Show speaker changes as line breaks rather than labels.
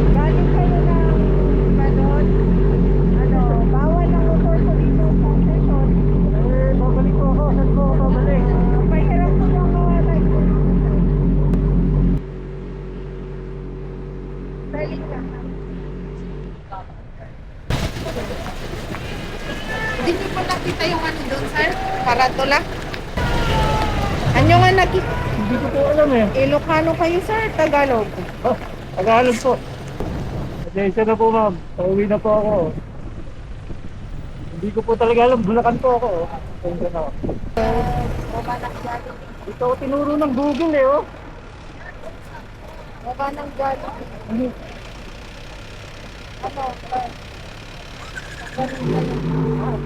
Galing kayo ng balon. Ano, bawal ang motor ko dito sa session.
Eh, babalik po ako. Saan po ako babalik?
Pahiram ko ng license. Balik ka. Hindi niyo pa nakita yung ano doon, sir? Karatula? Ano nga nakita?
Hindi ko po alam eh.
Ilocano kayo, sir? Tagalog?
Ah, Tagalog po. Pasensya na po ma'am. Pauwi na po ako. Hindi ko po talaga alam. Bulacan po ako. Pasensya na.
Baba ng galing.
Ito ako tinuro ng Google eh oh.
Baba ng galing.
Ano?
Ano, sir? Galing kayo.